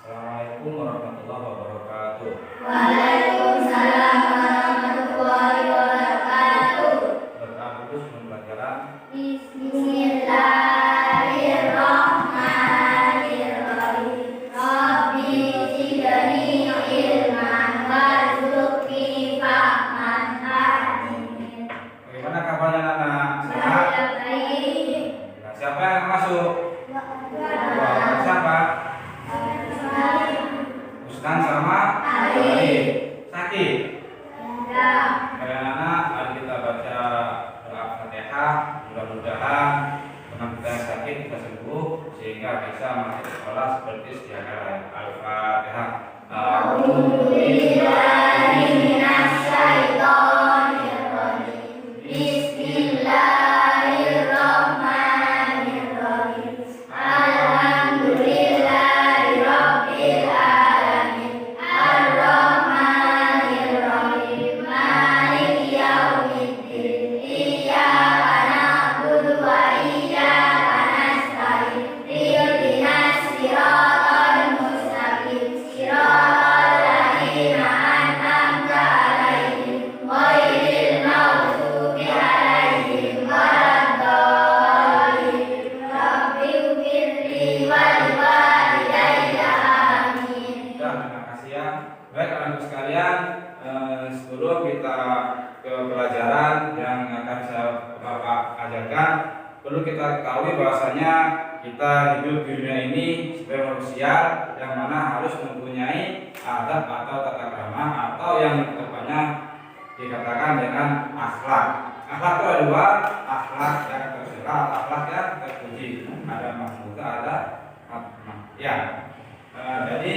Assalamualaikum warahmatullahi wabarakatuh. Waalaikumsalam warahmatullahi wabarakatuh. Berkabus pembelajaran Bismillahirrahmanirrahim. Rabbi zidni ilman warzuqni fahman amin. Bagaimana kabarnya anak? Sehat? Baik. Nah, siapa yang masuk? Siapa? Ustaz sama Arif. Sakit. Ya. Kalian anak, mari kita baca doa Fatihah. Mudah-mudahan teman kita yang sakit bisa sembuh sehingga bisa masuk sekolah seperti sedia kala. Al-Fatihah. A'udzubillahi minasyaitonir rajim. Bismillahirrahmanirrahim. Alhamdulillahirabbil alamin. Arrahmanirrahim. Maliki yaumiddin. Iyyaka na'budu wa iyyaka nasta'in. Ihdinas siratal mustaqim. Siratal ladzina an'amta 'alaihim ghairil maghdubi 'alaihim waladdallin. Rabbighfirli wa liwalidayya amin. Ya, terima kasih ya. Baik anak-anak sekalian, sebelum kita ke pelajaran yang akan Bapak ajarkan, perlu kita ketahui bahwasanya kita hidup di dunia ini sebagai manusia yang mana harus mempunyai adab atau tata krama atau yang kedepannya dikatakan dengan akhlak. Akhlak itu ada dua, akhlak yang tercela, akhlak yang terpuji. Ada mahmudah, ada mahmud. Ya, jadi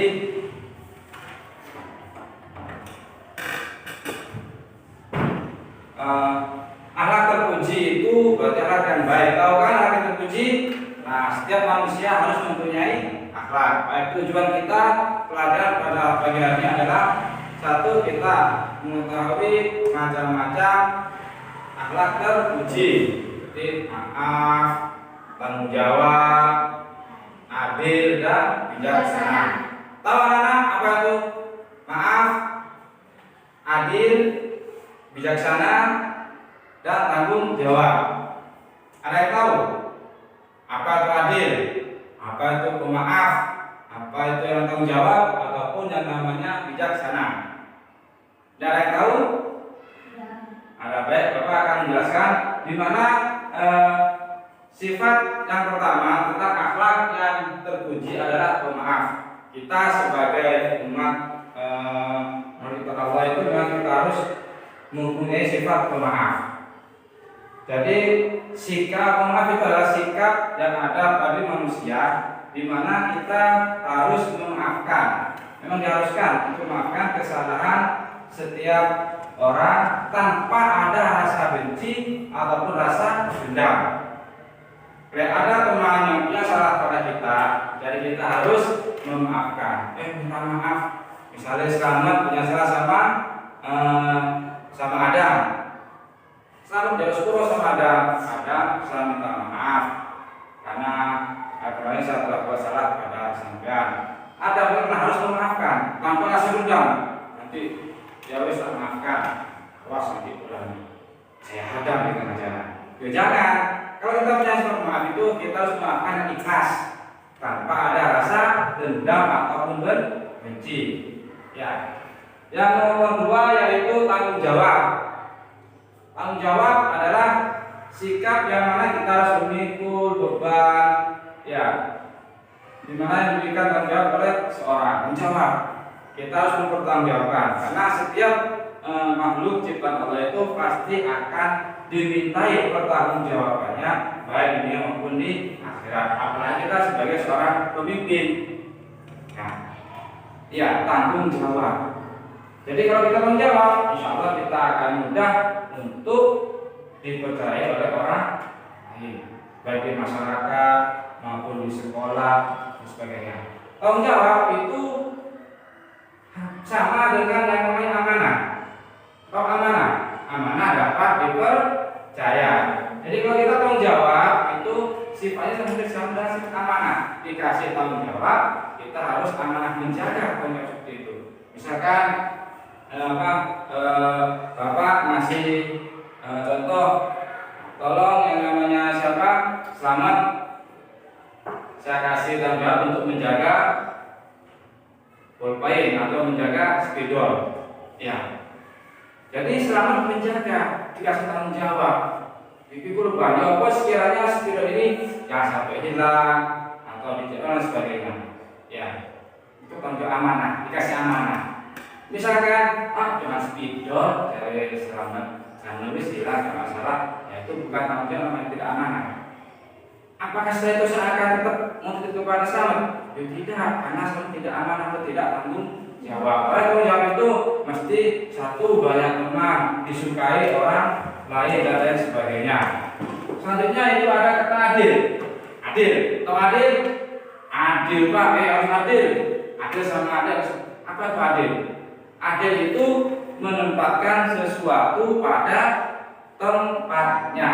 akhlak terpuji itu berarti akhlak yang baik. Tahu kan akhlak yang terpuji? Nah, setiap manusia harus mempunyai akhlak. Baik, tujuan kita pelajaran pada pagi hari ini adalah satu, kita mengetahui macam-macam akhlak terpuji, seperti maaf, tanggung jawab, adil dan bijaksana. Tahu anak-anak apa itu? Maaf, adil, bijaksana, dan tanggung jawab. Ada yang tahu? Apa itu adil? Apa itu pemaaf? Apa itu yang tanggung jawab? Ataupun yang namanya bijaksana? Ada yang tahu? Ada. Baik, Bapak akan menjelaskan di mana sifat yang pertama tentang akhlak yang terpuji adalah pemaaf. Kita sebagai umat manusia Allah itu memang kita harus mempunyai sifat pemaaf. Jadi sikap pemaaf itu adalah sikap yang ada pada manusia, di mana kita harus memaafkan. Memang diharuskan untuk memaafkan kesalahan setiap orang tanpa ada rasa benci ataupun rasa dendam. Bila ada teman yang punya salah pada kita, jadi kita harus memaafkan. Minta maaf. Misalnya Selamat punya salah sama Adam. Selamat jadi syukur sama Adam. Saya minta maaf karena kemarin saya telah buat salah pada sampean. Adam memang harus memaafkan tanpa rasa dendam. Nanti dia harus maafkan. Awas nanti ulangi. Saya hadam dengan ajaran. Ya jangan. Kalau kita punya sifat maaf itu kita harus memaafkan yang ikhlas tanpa ada rasa dendam ataupun benci. Ya. Yang nomor dua yaitu tanggung jawab. Tanggung jawab adalah sikap yang mana kita harus memikul beban, ya, dimana yang diberikan tanggung jawab oleh seorang menjawab. Kita harus mempertanggungjawabkan karena setiap makhluk ciptaan Allah itu pasti akan dimintai pertanggungjawabannya baik di dunia maupun di akhirat. Apalagi kita sebagai seorang pemimpin. Nah, ya, tanggung jawab. Jadi kalau kita menjawab, insya Allah kita akan mudah untuk dipercaya oleh orang lain, baik di masyarakat maupun di sekolah dan sebagainya. Tanggung jawab itu sama dengan yang namanya amanah. Kalau amanah dapat dipercaya. Jadi kalau kita tanggung jawab itu sifatnya sama sifat amanah. Dikasih tanggung jawab, kita harus amanah menjaga seperti itu. Misalkan Bapak ngasih contoh, tolong yang namanya siapa, Selamat, saya kasih tanggung jawab untuk menjaga pulpen atau menjaga spidol. Ya, jadi Selamat menjaga, dikasih tanggung jawab. Dipikul banyak apa sekiranya spidol ini jangan sampai hilang atau dijual dan sebagainya. Ya, itu tanggung jawab amanah, dikasih amanah. Misalkan dengan spidol dari Selamat jangan nulis hilang, tidak masalah. Ya, itu bukan tanggung jawab yang tidak amanah. Apakah setelah itu saya akan tetap menuntut kepada Selamat? Ya tidak, karena Selamat tidak amanah atau tidak tanggung jawab. Oleh tanggung jawab itu mesti satu, banyak teman, disukai orang lain dan lain sebagainya. Selanjutnya itu ada kata adil. Adil, atau adil? Adil Pak, harus adil. Adil sama adil. Apa itu adil? Adil itu menempatkan sesuatu pada tempatnya,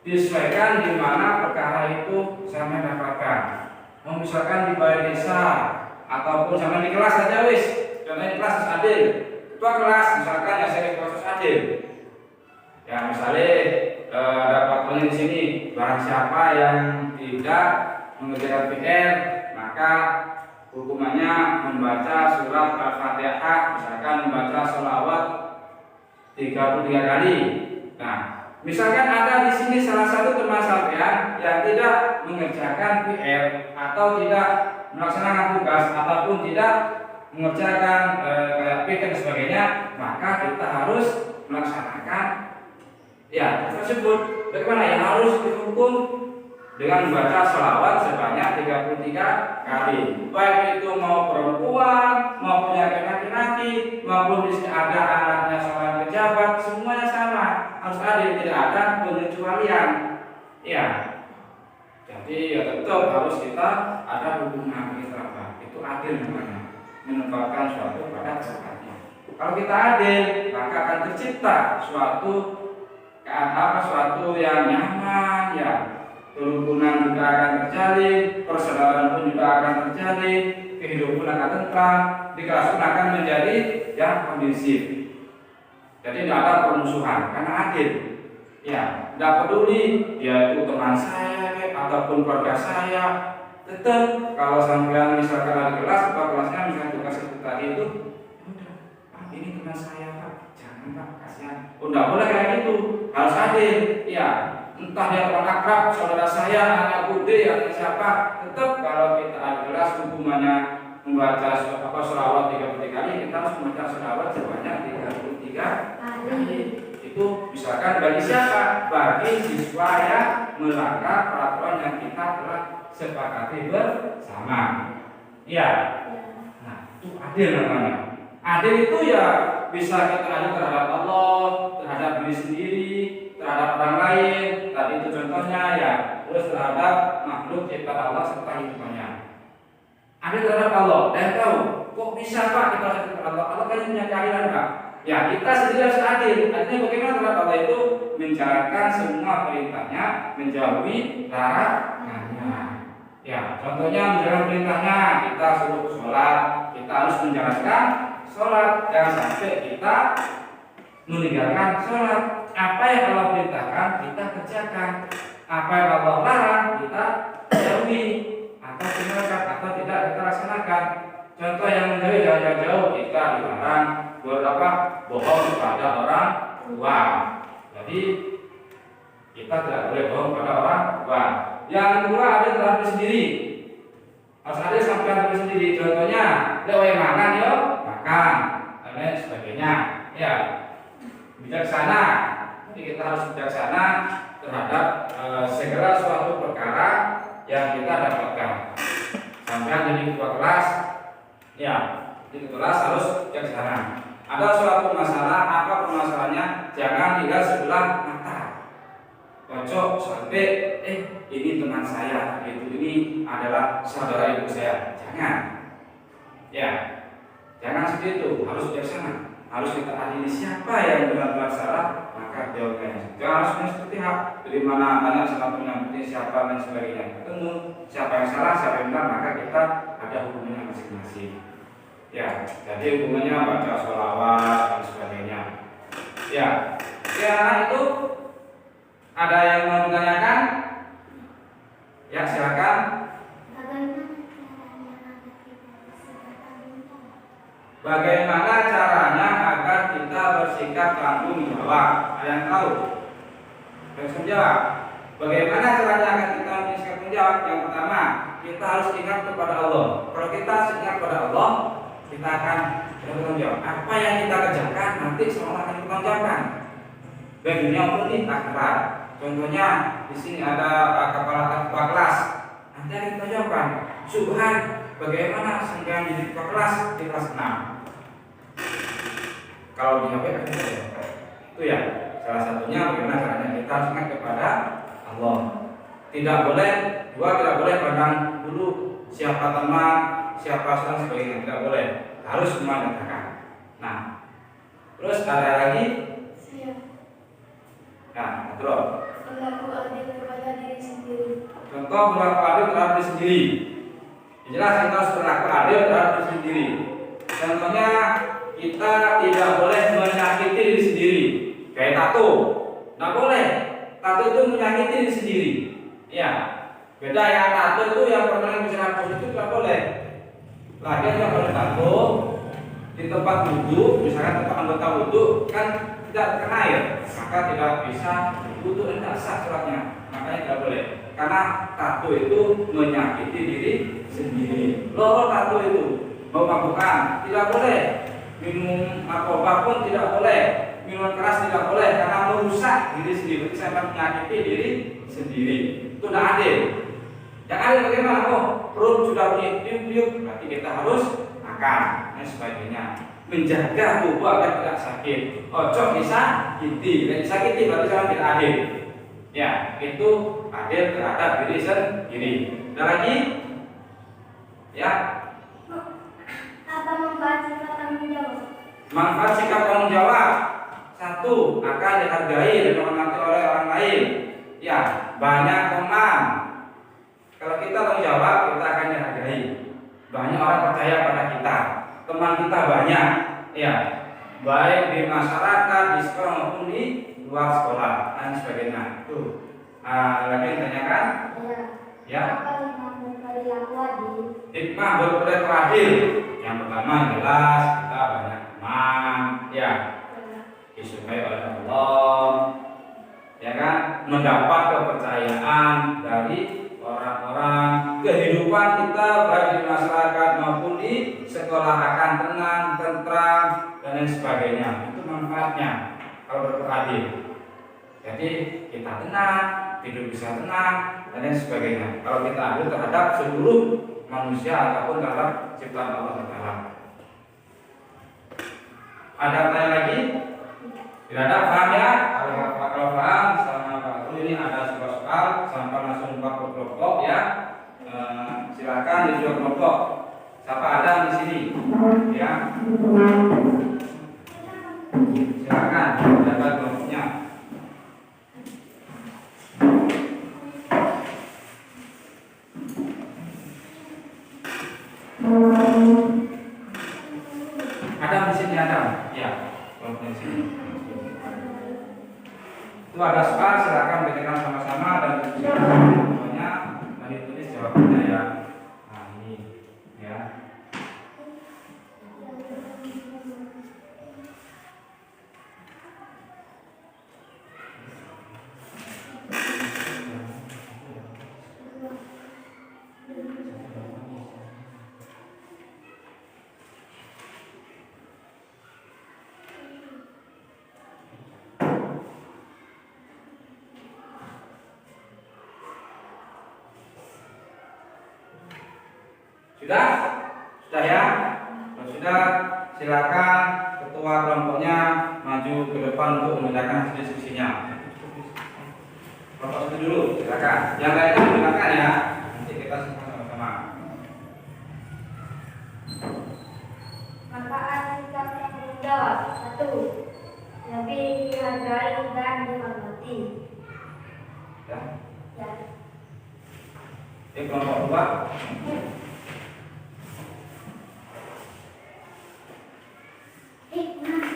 disesuaikan di mana perkara itu saya mendapatkan. Misalkan di balai desa ataupun sama di kelas saja wis. Contohnya di kelas adil. Ketua kelas misalkan ya saya proses adil. Ya misalnya dapat poin di sini, barang siapa yang tidak mengerjakan PR maka hukumannya membaca surat Al-Fatihah, misalkan membaca sholawat 33 kali. Nah, misalkan ada di sini salah satu teman sampean yang tidak mengerjakan PR atau tidak melaksanakan tugas ataupun tidak mengerjakan kayak PR dan sebagainya, maka kita harus melaksanakan ya tersebut. Bagaimana ya, harus dihukum dengan membaca sholawat sebanyak 33 kali. Baik itu mau perempuan, maupun yang laki-laki, maupun di sini ada anaknya seorang pejabat, semuanya sama. Harus adil, tidak ada pengecualian. Ya. Jadi ya tetap harus kita ada hubungan kita, itu adil namanya. Menempatkan suatu pada tempatnya. Kalau kita adil, maka akan tercipta suatu yang nyaman, ya. Kerukunan juga akan terjalin, persaudaraan pun juga akan terjalin, kehidupan akan tentram, di kelas pun akan menjadi yang kondusif. Jadi tidak ada permusuhan karena adil. Ya, tidak peduli dia itu teman saya ataupun keluarga saya, tetap kalau sampean misalkan ada kelas, atau kelasnya misalnya tugas itu tadi itu, udah, ini teman saya Pak, jangan Pak, kasihan. Udah boleh kayak gitu, harus adil. Ya. Entah dia orang akrab, saudara saya, anak bude, atau siapa, tetap kalau kita ada kelas hukumannya membaca sholawat 33 kali, kita harus membaca sholawat sebanyak 33 kali. Itu misalkan bagi siapa? Bagi siswa yang melanggar peraturan yang kita telah sepakati bersama. Ya. Nah, itu adil namanya. Adil itu ya bisa kita adil terhadap Allah, terhadap diri sendiri, terhadap orang lain. Tadi itu contohnya ya, terus terhadap makhluk ciptaan Allah serta hidupannya. Adil terhadap Allah. Dan tahu, kok bisa Pak kita adil terhadap Allah? Allah kan punya keadilan Pak. Ya kita sendiri harus adil. Artinya bagaimana terhadap Allah itu menjalankan semua perintahnya, menjauhi larangannya. Ya, contohnya menjalankan perintahnya, kita suruh sholat, kita harus menjalankan sholat. Jangan sampai kita meninggalkan sholat. Apa yang Allah perintahkan kita kerjakan, apa yang Allah larang kita jauhi atau tinggalkan atau tidak kita laksanakan. Contoh yang menjauh jauh-jauh kita dilarang bohong kepada orang tua. Jadi kita tidak boleh bohong kepada orang tua. Yang kedua ada terhadap diri sendiri. Harus ada sampai diri sendiri. Contohnya, lewat makan yo makan, dan sebagainya. Ya, bijaksana. Jadi kita harus bijaksana terhadap segala suatu perkara yang kita dapatkan. Sampai jadi ketua kelas, ya, di kelas harus bijaksana. Ada suatu masalah, apa permasalahannya? Jangan tinggal sebelah mata. Kocok sampai ini teman saya, ini adalah saudara ibu saya. Jangan. Ya. Jangan seperti itu, harus bijaksana. harus kita adili siapa yang benar-benar salah, maka jawabannya. Jangan langsung seperti hak, dari mana tanya sama penyampainya siapa dan sebagainya. Ketemu siapa yang salah, siapa yang benar, maka kita ada hukumnya masing-masing. Ya, jadi hukumnya baca sholawat dan sebagainya. Ya, itu ada yang mau ditanyakan? Ya, silakan. Bagaimana caranya agar kita bersikap tanggung jawab? Ada yang tahu? Langsung jawab. Bagaimana caranya agar kita bersikap tanggung jawab? Yang pertama, kita harus ingat kepada Allah. Kalau kita ingat kepada Allah, kita akan bertanggung jawab. Apa yang kita kerjakan nanti semua akan kita jawabkan. Baik dunia maupun di akhirat. Contohnya di sini ada kepala kelas. Nanti akan kita jawabkan. Subhan, bagaimana sembahyang di kelas 6? Kalau di HP akan kita jawabkan. Itu ya. Salah satunya bagaimana caranya kita harus ingat kepada Allah. Tidak boleh pandang dulu siapa teman, siapa saudara sebagainya, tidak boleh. Harus semua dikatakan. Nah, terus ada lagi? Nah, terus. Berlaku adil kepada diri sendiri. Contoh berlaku adil terhadap diri sendiri. Jelas kita harus berlaku adil terhadap diri sendiri. Contohnya kita tidak boleh menyakiti diri sendiri. Kayak tato, nggak boleh. Tato itu menyakiti diri sendiri. Ya, beda ya, tato itu yang pertama bicara positif nggak boleh. Lagi yang boleh tato di tempat wudhu, misalkan tempat anggota wudhu kan tidak terkena air, maka tidak bisa wudhu dan tidak sah sholatnya. Makanya tidak boleh. Karena tato itu menyakiti diri sendiri. Loh, tato itu mau mabukkan tidak boleh. Minum narkoba pun tidak boleh. Minuman keras tidak boleh karena merusak diri sendiri, sampai menyakiti diri sendiri. Itu tidak adil. Yang adil bagaimana? Oh, perut sudah tiup-tiup, berarti kita harus makan dan sebagainya. Menjaga tubuh agar tidak sakit. Ojo bisa sakiti, berarti sama tidak adil. Ya, itu adil terhadap diri sendiri. Ada lagi? Ya. Apa manfaat sikap tanggung jawab? Manfaat sikap tanggung jawab. Satu, akan dihargai dan dihormati oleh orang lain. Ya, banyak teman. Kalau kita tanggung jawab, kita akan dihargai. Banyak orang percaya pada kita. Teman kita banyak. Ya, baik di masyarakat, di sekolah maupun di luar sekolah dan sebagainya. Tuh. Lagi yang ditanyakan? Ya. Apa perilaku adil? Hikmah berperilaku adil. Yang pertama jelas kita banyak teman. Ya. Disukai oleh Allah, ya kan, mendapat kepercayaan dari orang-orang, kehidupan kita baik di masyarakat maupun di sekolah akan tenang, tentram dan lain sebagainya. Itu manfaatnya kalau berlaku adil. Jadi kita tenang, tidur bisa tenang dan lain sebagainya. Kalau kita adil terhadap seluruh manusia ataupun terhadap ciptaan Allah Taala. Ada pertanyaan lagi? Tidak ada, paham ya? Kalau paham sama Pak Guru ini ada soal sampai langsung Pak kelompok ya. Silakan di dua kelompok. Siapa ada di sini? Ya. Silakan jaga kelompoknya. Ada di sini ada. Ya, kelompok di sini. Itu ada soal, silakan bacakan sama-sama dan semuanya dan ditulis jawabannya ya. Nah ini ya. Sudah? Sudah ya? Kalau sudah, silakan ketua kelompoknya maju ke depan untuk memindahkan hasil diskusinya. Kelompok itu dulu, silakan. Yang lainnya menggunakan ya. Nanti kita semua sama-sama. Manfaat sikap tanggung jawab. Satu, lebih dihargai dan dihormati. Ya. Ya. Di kelompok 2. Hikmah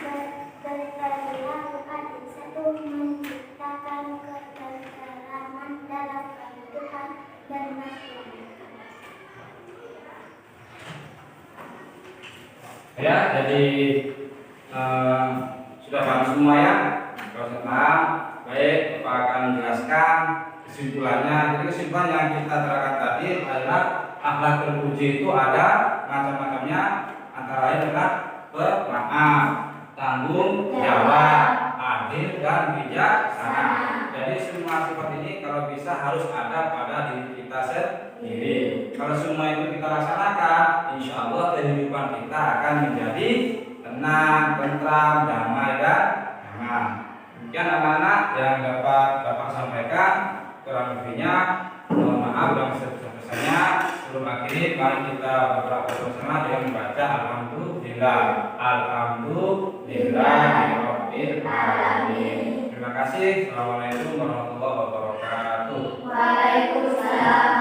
dari perilaku adil. Satu, menciptakan ketentraman dalam kehidupan dan masyarakat. Ya, jadi sudah paham semua ya. Kalau sudah paham, baik Bapak akan menjelaskan kesimpulannya. Jadi kesimpulan yang kita terangkan tadi adalah akhlak terpuji itu ada macam-macamnya, antara lain adalah pemaaf, tanggung jawab, adil dan bijaksana. Jadi semua sifat ini kalau bisa harus ada pada diri kita sendiri. Kalau semua itu kita laksanakan, insya Allah kehidupan kita akan menjadi tenang, tentram, damai dan nyaman. Demikian anak-anak yang dapat Bapak sampaikan. Kurang lebihnya mohon maaf yang sebesar-besarnya. Sebelum akhiri, mari kita berdoa bersama dengan membaca Alhamdulillah. Alhamdulillahirabbil alamin. Terima kasih. Assalamualaikum warahmatullahi wabarakatuh. Waalaikumsalam